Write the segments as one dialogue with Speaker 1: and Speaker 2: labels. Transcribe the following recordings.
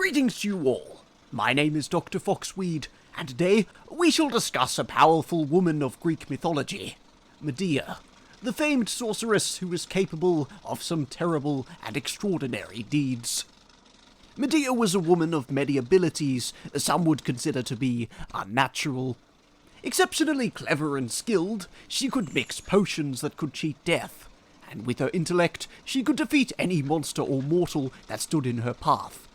Speaker 1: Greetings to you all. My name is Dr. Foxwede, and today we shall discuss a powerful woman of Greek mythology, Medea, the famed sorceress who is capable of some terrible and extraordinary deeds. Medea was a woman of many abilities some would consider to be unnatural. Exceptionally clever and skilled, she could mix potions that could cheat death, and with her intellect, she could defeat any monster or mortal that stood in her path.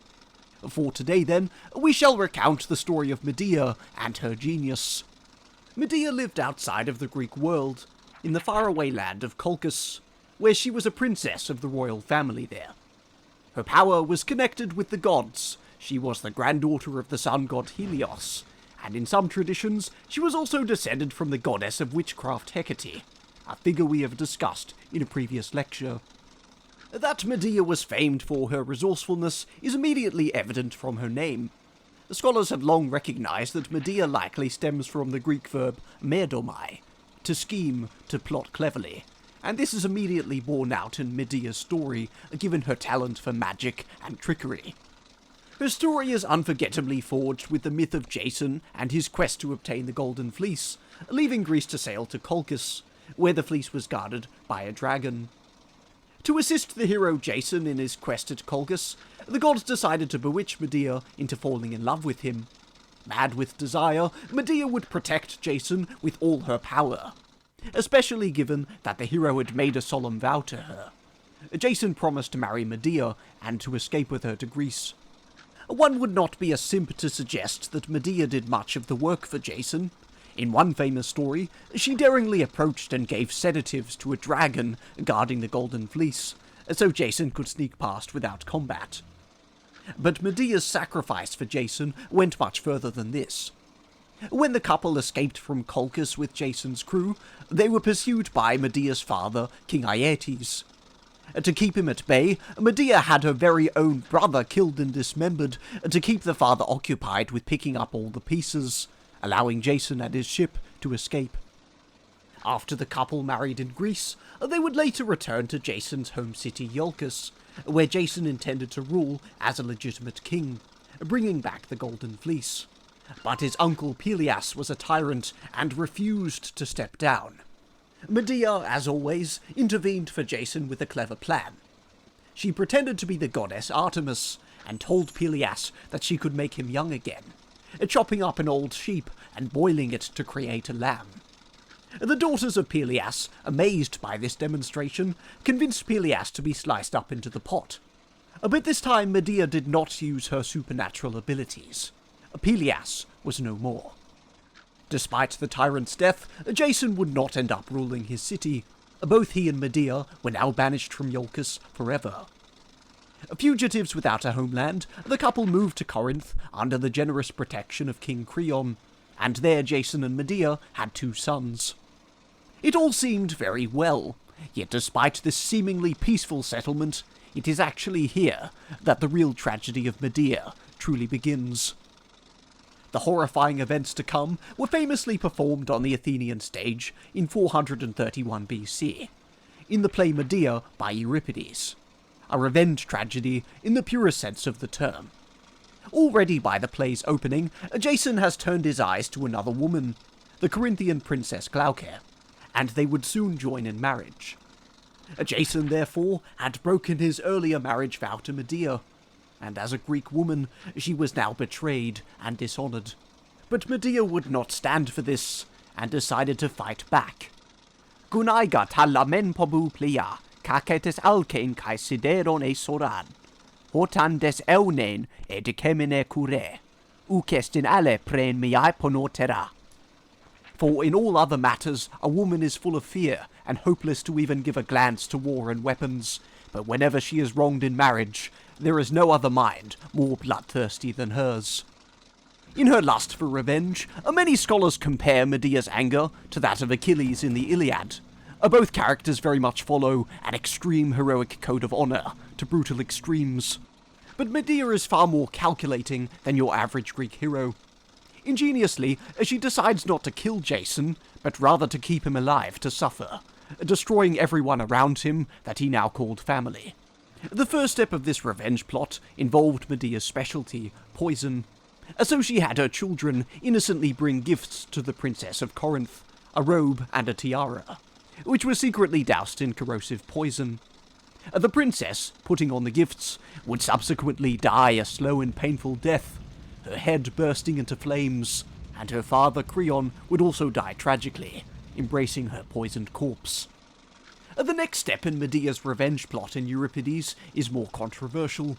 Speaker 1: For today, then, we shall recount the story of Medea and her genius. Medea lived outside of the Greek world, in the faraway land of Colchis, where she was a princess of the royal family there. Her power was connected with the gods. She was the granddaughter of the sun god Helios, and in some traditions, she was also descended from the goddess of witchcraft Hecate, a figure we have discussed in a previous lecture. That Medea was famed for her resourcefulness is immediately evident from her name. The scholars have long recognized that Medea likely stems from the Greek verb merdomai, to scheme, to plot cleverly, and this is immediately borne out in Medea's story, given her talent for magic and trickery. Her story is unforgettably forged with the myth of Jason and his quest to obtain the Golden Fleece, leaving Greece to sail to Colchis, where the fleece was guarded by a dragon. To assist the hero Jason in his quest at Colchis, the gods decided to bewitch Medea into falling in love with him. Mad with desire, Medea would protect Jason with all her power, especially given that the hero had made a solemn vow to her. Jason promised to marry Medea and to escape with her to Greece. One would not be a simp to suggest that Medea did much of the work for Jason. In one famous story, she daringly approached and gave sedatives to a dragon guarding the Golden Fleece, so Jason could sneak past without combat. But Medea's sacrifice for Jason went much further than this. When the couple escaped from Colchis with Jason's crew, they were pursued by Medea's father, King Aeetes. To keep him at bay, Medea had her very own brother killed and dismembered to keep the father occupied with picking up all the pieces, allowing Jason and his ship to escape. After the couple married in Greece, they would later return to Jason's home city Iolcus, where Jason intended to rule as a legitimate king, bringing back the Golden Fleece. But his uncle Pelias was a tyrant and refused to step down. Medea, as always, intervened for Jason with a clever plan. She pretended to be the goddess Artemis and told Pelias that she could make him young again, chopping up an old sheep and boiling it to create a lamb. The daughters of Pelias, amazed by this demonstration, convinced Pelias to be sliced up into the pot. But this time Medea did not use her supernatural abilities. Pelias was no more. Despite the tyrant's death, Jason would not end up ruling his city. Both he and Medea were now banished from Iolcus forever. Fugitives without a homeland, the couple moved to Corinth under the generous protection of King Creon, and there Jason and Medea had 2 sons. It all seemed very well, yet despite this seemingly peaceful settlement, it is actually here that the real tragedy of Medea truly begins. The horrifying events to come were famously performed on the Athenian stage in 431 BC, in the play Medea by Euripides. A revenge tragedy in the purest sense of the term. Already by the play's opening, Jason has turned his eyes to another woman, the Corinthian princess Glauce, and they would soon join in marriage. Jason, therefore, had broken his earlier marriage vow to Medea, and as a Greek woman, she was now betrayed and dishonored. But Medea would not stand for this, and decided to fight back. Gunaiga talamen pobu plia, kaketes alkein kai sideron e soran, hotan des eunen e decemine kure, ukestin ale pren miai ponotera. For in all other matters, a woman is full of fear, and hopeless to even give a glance to war and weapons, but whenever she is wronged in marriage, there is no other mind more bloodthirsty than hers. In her lust for revenge, many scholars compare Medea's anger to that of Achilles in the Iliad. Both characters very much follow an extreme heroic code of honor to brutal extremes. But Medea is far more calculating than your average Greek hero. Ingeniously, she decides not to kill Jason, but rather to keep him alive to suffer, destroying everyone around him that he now called family. The first step of this revenge plot involved Medea's specialty, poison. So she had her children innocently bring gifts to the Princess of Corinth, a robe and a tiara, which were secretly doused in corrosive poison. The princess, putting on the gifts, would subsequently die a slow and painful death, her head bursting into flames, and her father Creon would also die tragically, embracing her poisoned corpse. The next step in Medea's revenge plot in Euripides is more controversial.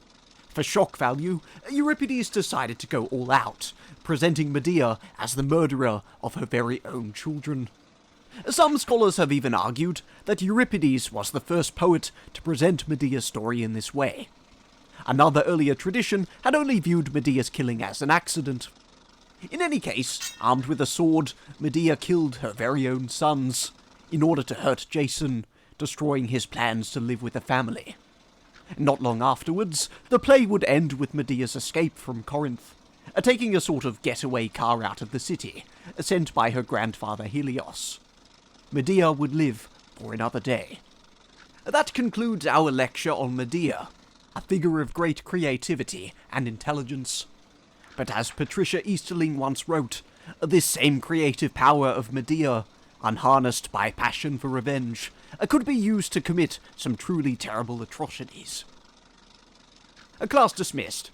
Speaker 1: For shock value, Euripides decided to go all out, presenting Medea as the murderer of her very own children. Some scholars have even argued that Euripides was the first poet to present Medea's story in this way. Another earlier tradition had only viewed Medea's killing as an accident. In any case, armed with a sword, Medea killed her very own sons, in order to hurt Jason, destroying his plans to live with a family. Not long afterwards, the play would end with Medea's escape from Corinth, taking a sort of getaway car out of the city, sent by her grandfather Helios. Medea would live for another day. That concludes our lecture on Medea, a figure of great creativity and intelligence. But as Patricia Easterling once wrote, this same creative power of Medea, unharnessed by passion for revenge, could be used to commit some truly terrible atrocities. Class dismissed.